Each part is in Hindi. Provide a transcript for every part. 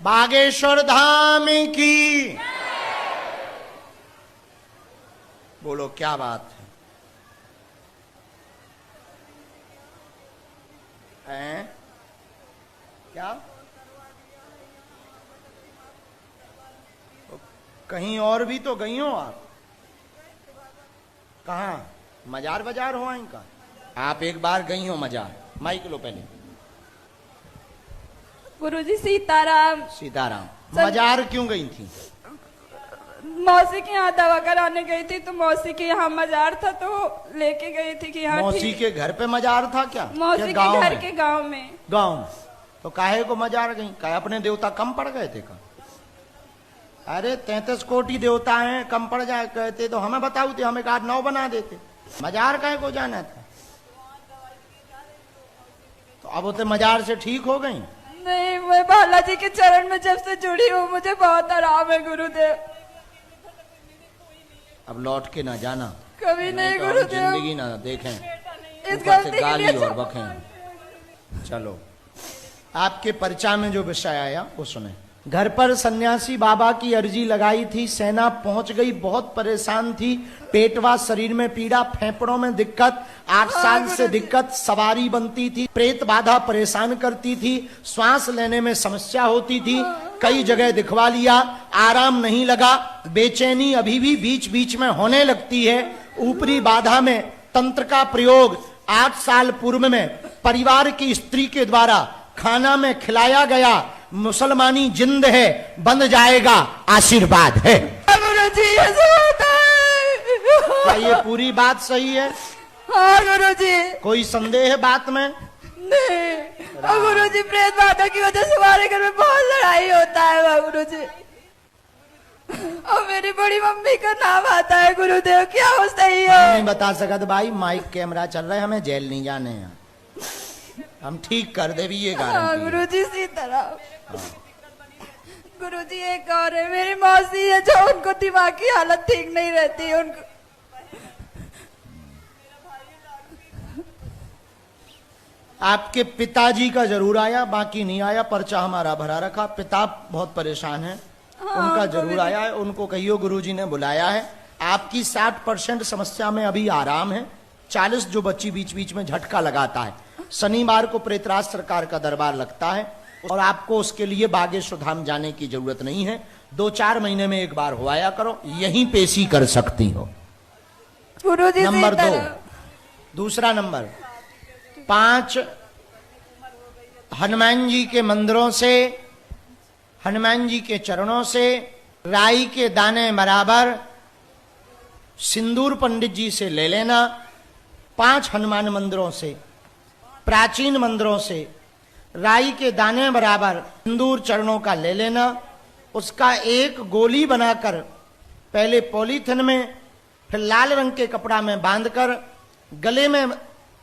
बागेश्वर धाम की। बोलो क्या बात है? क्या कहीं और भी तो गई हो आप? कहाँ? मजार बाजार हो इनका? आप एक बार गई हो मजार? माइक लो पहले। गुरुजी सीताराम। सीताराम। मजार क्यों गई थी? मौसी के यहाँ दवा कराने गई थी, तो मौसी के यहाँ मजार था तो लेके गई थी कि यहाँ मौसी के घर पे मजार था क्या? मौसी के घर के गांव में। गांव में तो काहे को मजार गई? काहे अपने देवता कम पड़ गए थे का? अरे 33 कोटि देवता हैं, कम पड़ जाए कहते तो हमें बताओ थे, हमें 8-9 बना देते। मजार काहे को जाना था? तो अब वो तो मजार से ठीक हो गई? नहीं, मैं बालाजी के चरण में जब से जुड़ी हूँ मुझे बहुत आराम है गुरुदेव। अब लौट के ना जाना कभी नहीं तो गुरुदेव। जिंदगी ना देखें, इस ऊपर से गलती के गाली लिए और बखें। चलो आपके परिचय में जो विषय आया वो सुने। घर पर सन्यासी बाबा की अर्जी लगाई थी, सेना पहुंच गई, बहुत परेशान थी, पेटवा शरीर में पीड़ा, फेफड़ों में दिक्कत, 8 साल से दिक्कत, सवारी बनती थी, प्रेत बाधा परेशान करती थी, श्वास लेने में समस्या होती थी, कई जगह दिखवा लिया, आराम नहीं लगा, बेचैनी अभी भी बीच बीच में होने लगती है। ऊपरी बाधा में तंत्र का प्रयोग 8 साल पूर्व में परिवार की स्त्री के द्वारा खाना में खिलाया गया, मुसलमानी जिंद है, बंद जाएगा, आशीर्वाद है। गुरुजी ऐसा होता है? क्या ये पूरी बात सही है? हाँ गुरुजी। कोई संदेह बात में? नहीं गुरुजी, प्रेत बाधा की वजह से हमारे घर में बहुत लड़ाई होता है गुरुजी। और मेरी बड़ी मम्मी का नाम आता है गुरुदेव, क्या हो सही है? नहीं बता सकत भाई, माइक कैमरा चल रहा है, हमें जेल नहीं जाने हैं, हम ठीक कर दे भी ये गारंटी। गुरुजी सीताराम। गुरुजी एक और है, मेरी मौसी है जो उनको दिमाग की हालत ठीक नहीं रहती उनको। आपके पिताजी का जरूर आया, बाकी नहीं आया, पर्चा हमारा भरा रखा। पिता बहुत परेशान है, उनका जरूर आया है, उनको कहियो गुरुजी ने बुलाया है। आपकी 60% समस्या में अभी आराम है, 40 जो बच्ची बीच बीच में झटका लगाता है। शनिवार को प्रेतराज सरकार का दरबार लगता है और आपको उसके लिए बागेश्वर धाम जाने की जरूरत नहीं है, 2-4 महीने में एक बार हो आया करो, यहीं पेशी कर सकती हो। गुरुजी नंबर 2। दूसरा नंबर 5, हनुमान जी के मंदिरों से, हनुमान जी के चरणों से राई के दाने बराबर सिंदूर पंडित जी से ले लेना। 5 हनुमान मंदिरों से, प्राचीन मंदिरों से राई के दाने बराबर सिंदूर चरणों का ले लेना। उसका एक गोली बनाकर पहले पॉलीथिन में, फिर लाल रंग के कपड़ा में बांधकर गले में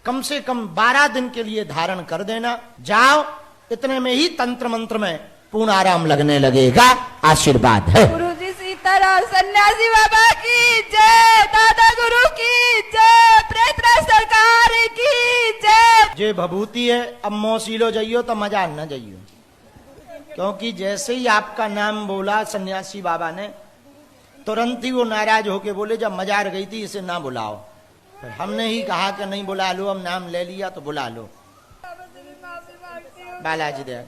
कम से कम 12 दिन के लिए धारण कर देना। जाओ, इतने में ही तंत्र मंत्र में पूर्ण आराम लगने लगेगा, आशीर्वाद है। गुरुजी सीताराम। सन्यासी बाबा की जय, दादा गुरु की जय, प्रेतराज सरकार की जय। जे भभूति है, अब मौसीलो जाइयो तो मजा न जाइयो, क्योंकि जैसे ही आपका नाम बोला सन्यासी बाबा ने, तुरंत ही वो नाराज होके बोले जब मजार गई थी इसे ना बुलाओ। फिर हमने ही कहा कि नहीं बुला लो, अब नाम ले लिया तो बुला लो। बालाजी दे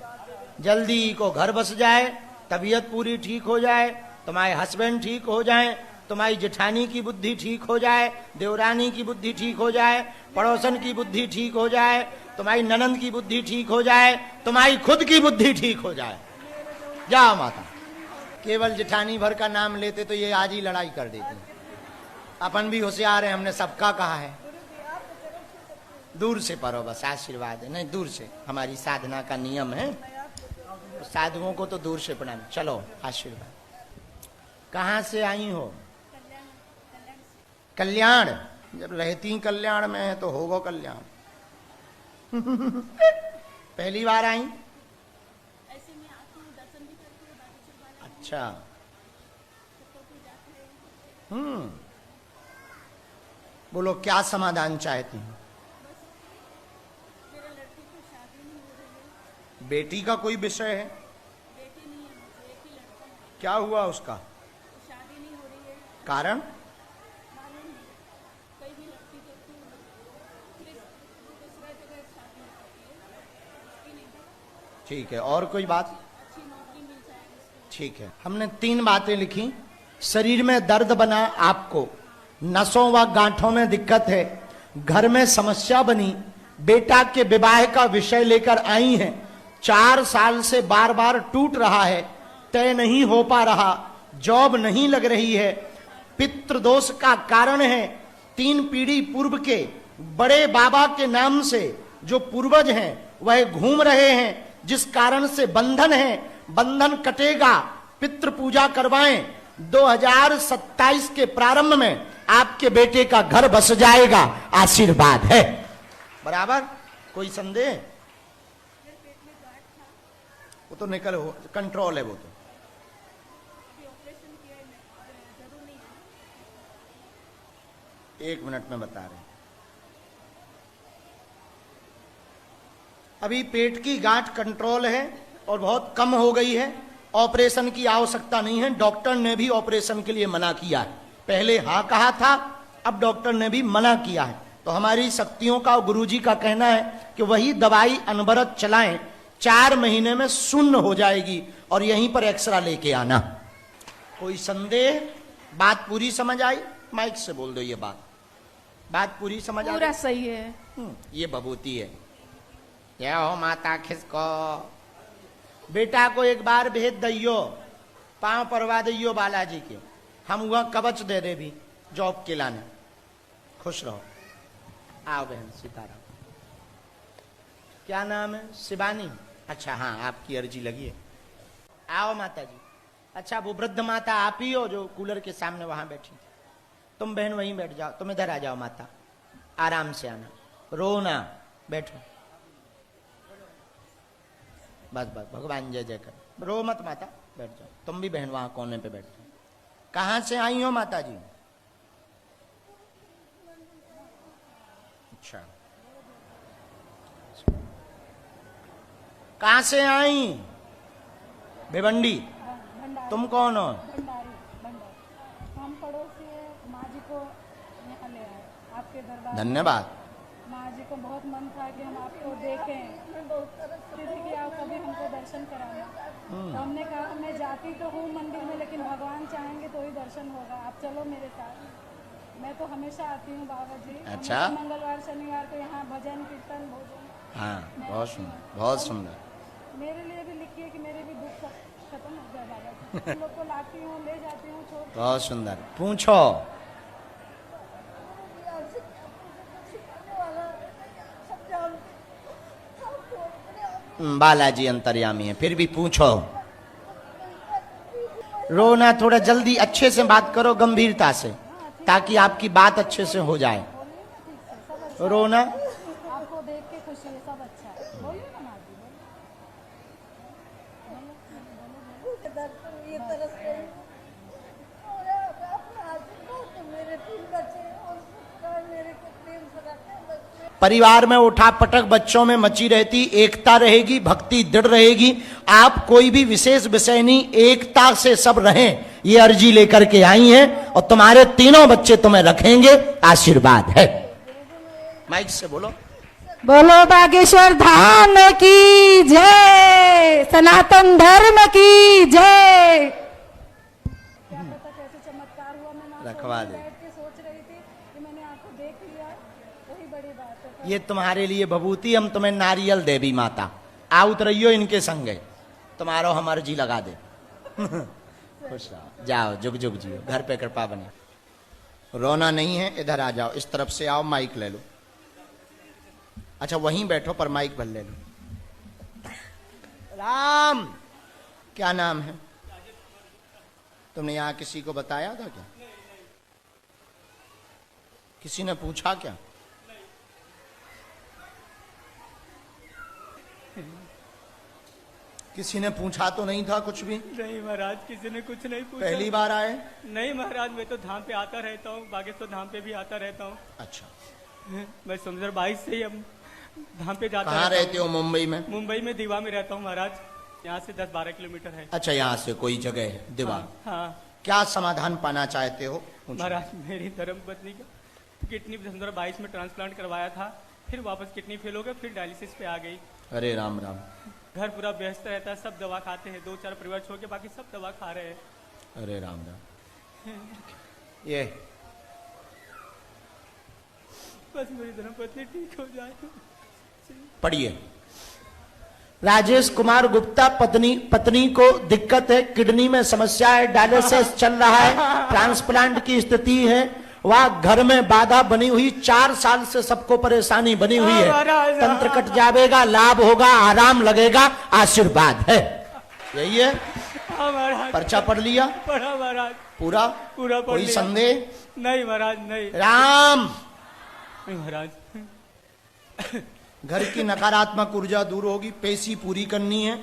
जल्दी को घर बस जाए, तबीयत पूरी ठीक हो जाए, तुम्हारे हस्बैंड ठीक हो जाए, तुम्हारी जेठानी की बुद्धि ठीक हो जाए, देवरानी की बुद्धि ठीक हो जाए, पड़ोसन की बुद्धि ठीक हो जाए, तुम्हारी ननंद की बुद्धि ठीक हो जाए, तुम्हारी खुद की बुद्धि ठीक हो जाए। जाओ माता। केवल जेठानी भर का नाम लेते तो ये आज ही लड़ाई कर देती। अपन भी होशियार है, हमने सबका कहा है, दूर से पढ़ो बस, आशीर्वाद है। नहीं दूर से, हमारी साधना का नियम है, साधुओं को तो दूर से प्रणाम। चलो आशीर्वाद। कहाँ से आई हो? कल्याण। जब रहती कल्याण में है तो होगो कल्याण। पहली बार आई? अच्छा। बोलो क्या समाधान चाहती हैं? बेटी का कोई विषय है? क्या हुआ उसका? शादी नहीं हो रही है, कारण? मालूम नहीं, कहीं भी लगती तो थी, फिर दूसरा जगह शादी होती है, उसकी नहीं, ठीक है, और कोई बात? अच्छी नौकरी मिल जाए उसको। ठीक है, हमने 3 बातें लिखी। शरीर में दर्द बना आपको, नसों व गांठों में दिक्कत है, घर में समस्या बनी, बेटा के विवाह का विषय लेकर आई हैं, 4 साल से बार बार टूट रहा है, तय नहीं हो पा रहा, जॉब नहीं लग रही है, पितृदोष का कारण है, 3 पीढ़ी पूर्व के बड़े बाबा के नाम से जो पूर्वज हैं वह घूम रहे हैं, जिस कारण से बंधन है, बंधन कटेगा, पितृ पूजा करवाएं। 2027 के प्रारंभ में आपके बेटे का घर बस जाएगा, आशीर्वाद है। बराबर? कोई संदेह? वो तो निकल हो, कंट्रोल है वो तो। ऑपरेशन किया है, जरूर नहीं है। 1 मिनट में बता रहे हैं। अभी पेट की गांठ कंट्रोल है और बहुत कम हो गई है, ऑपरेशन की आवश्यकता नहीं है। डॉक्टर ने भी ऑपरेशन के लिए मना किया है, पहले हाँ कहा था, अब डॉक्टर ने भी मना किया है। तो हमारी शक्तियों का और गुरुजी का कहना है कि वही दवाई अनवरत चलाएं, 4 महीने में शून्य हो जाएगी और यहीं पर एक्सरा लेके आना। कोई संदेह? बात पूरी समझ आई? माइक से बोल दो ये बात पूरी समझ आई? पूरा सही है। ये भभूति है। क्या हो माता खिसको, बेटा को एक बार भेज दियो, पांव परवा दियो बालाजी के, हम वह कवच दे दे भी जॉब के लाने। खुश रहो। आओ बहन सीताराम। क्या नाम है? शिवानी। अच्छा हाँ, आपकी अर्जी लगी है। आओ माता जी। अच्छा, वो वृद्ध माता आप ही हो जो कूलर के सामने वहां बैठी? तुम बहन वहीं बैठ जाओ, तुम इधर आ जाओ माता, आराम से आना, रोना, बैठो, बस बस, भगवान जय जय कर, रो मत माता, बैठ जाओ। तुम भी बहन वहां कोने पे बैठ जाओ। कहां से आई हो माता जी? अच्छा, कहां से आई? भिवंडी। तुम कौन हो? हम पड़ोसी है, माँ जी को यहाँ ले आए आपके दरबार। धन्यवाद। माँ जी को बहुत मन था कि हम आपको देखें, कि आप कभी हमको दर्शन कराना। तो हमने कहा मैं जाती तो हूँ मंदिर में, लेकिन भगवान चाहेंगे तो ही दर्शन होगा, आप चलो मेरे साथ। मैं तो हमेशा आती हूँ बाबा जी। अच्छा। मंगलवार शनिवार को यहाँ भजन कीर्तन भोजन। हाँ, बहुत सुंदर, बहुत सुंदर। मेरे लिए भी लिखिए कि मेरे भी दुख खत्म हो जाए बाबा जी। लोग को लाती हूँ, ले जाती हूँ, छोड़। बहुत सुंदर। पूछो। बालाजी अंतर्यामी है, फिर भी पूछो। रोना थोड़ा जल्दी, अच्छे से बात करो, गंभीरता से, ताकि आपकी बात अच्छे से हो जाए। रोना। आपको देख के खुशी है, सब अच्छा है। बोलिए ना माँ जी, बोलिए। ये तरस गई। और अपना आशीर्वाद तो मेरे 3 बच्चे और मेरे को प्रेम से रखते हैं बच्चे। परिवार में उठा पटक बच्चों में मची रहती, एकता रहेगी, भक्ति दृढ़ रहेगी। आप कोई भी विशेष विषय नहीं, एकता से सब रहें, ये अर्जी लेकर के आई हैं और तुम्हारे 3 बच्चे तुम्हें रखेंगे, आशीर्वाद है। माइक से बोलो। बोलो बागेश्वर धाम की जय, सनातन धर्म की जय। क्या पता कैसे चमत्कार हुआ, मैं रखवा दे। बैठ के सोच रही थी कि मैंने आपको देख लिया, वही बड़ी बात है। ये तुम्हारे लिए भभूति, हम तुम्हें नारियल देवी माता, आओ उतरियो इनके संगे, तुम्हारो हम अर्जी लगा दे। खुश रहो, जाओ, जुग जुग जियो, घर पे कृपा बने। रोना नहीं है, इधर आ जाओ, इस तरफ से आओ, माइक ले लो। अच्छा वहीं बैठो पर माइक भर ले लो। राम, क्या नाम है? तुमने यहाँ किसी को बताया था क्या? किसी ने पूछा क्या? किसी ने पूछा तो नहीं था कुछ भी? नहीं महाराज, किसी ने कुछ नहीं पूछा। पहली बार आए? नहीं महाराज, मैं तो धाम पे आता रहता हूँ, बागेश्वर धाम पे भी आता रहता हूँ। अच्छा, मैं 2022 से ही हम धाम पे जाता कहाँ रहता रहते हो? मुंबई में? मुंबई में दीवा में रहता हूँ महाराज। यहाँ से 10-12 किलोमीटर है। अच्छा, यहाँ से कोई जगह है दीवार। हाँ क्या समाधान पाना चाहते हो? पूछो। महाराज, मेरी धर्मपत्नी का किडनी 2022 में ट्रांसप्लांट करवाया था, फिर वापस किडनी फेल हो गया, फिर डायलिसिस पे आ गई। अरे राम राम। घर पूरा व्यस्त रहता है, सब दवा खाते हैं, 2-4 परिवार छोड़ के बाकी सब दवा खा रहे हैं। अरे राम राम। ये बस मेरी धर्मपत्नी ठीक हो जाए। पढ़िए। राजेश कुमार गुप्ता, पत्नी को दिक्कत है, किडनी में समस्या है, डायलिसिस चल रहा है, ट्रांसप्लांट की स्थिति है, वह घर में बाधा बनी हुई, 4 साल से सबको परेशानी बनी हुई है। तंत्र कट जाएगा, लाभ होगा, आराम लगेगा, आशीर्वाद है। यही है। पर्चा पढ़ लिया? पढ़ा महाराज, पूरा पूरा कोई संदेह? नहीं महाराज, नहीं। राम। नहीं महाराज। घर की नकारात्मक ऊर्जा दूर होगी, पेशी पूरी करनी है,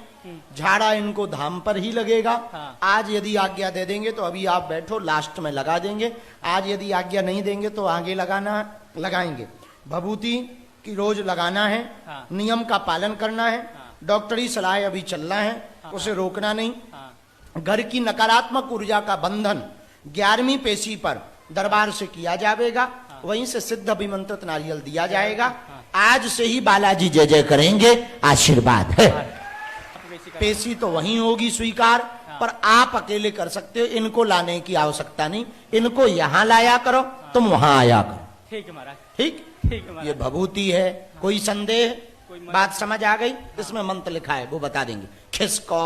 झाड़ा इनको धाम पर ही लगेगा। हाँ। आज यदि आज्ञा दे देंगे तो अभी आप बैठो, लास्ट में लगा देंगे। आज यदि आज्ञा नहीं देंगे तो आगे लगाएंगे। भभूति की रोज लगाना है। हाँ। नियम का पालन करना है। हाँ। डॉक्टरी सलाह अभी चलना है। हाँ। उसे रोकना नहीं। हाँ। घर की नकारात्मक ऊर्जा का बंधन 11वीं पेशी पर दरबार से किया जाएगा। वहीं से सिद्ध अभिमंत्रित नारियल दिया जाएगा। आज से ही बालाजी जय जय करेंगे, आशीर्वाद है। पेशी तो वहीं होगी स्वीकार, पर आप अकेले कर सकते हो, इनको लाने की आवश्यकता नहीं। इनको यहां लाया करो, तुम वहां आया करो। ठीक है महाराज। ठीक। ठीक है महाराज। ये भभूति है। कोई संदेह? कोई बात समझ आ गई? इसमें मंत्र लिखा है, वो बता देंगे। खिसको,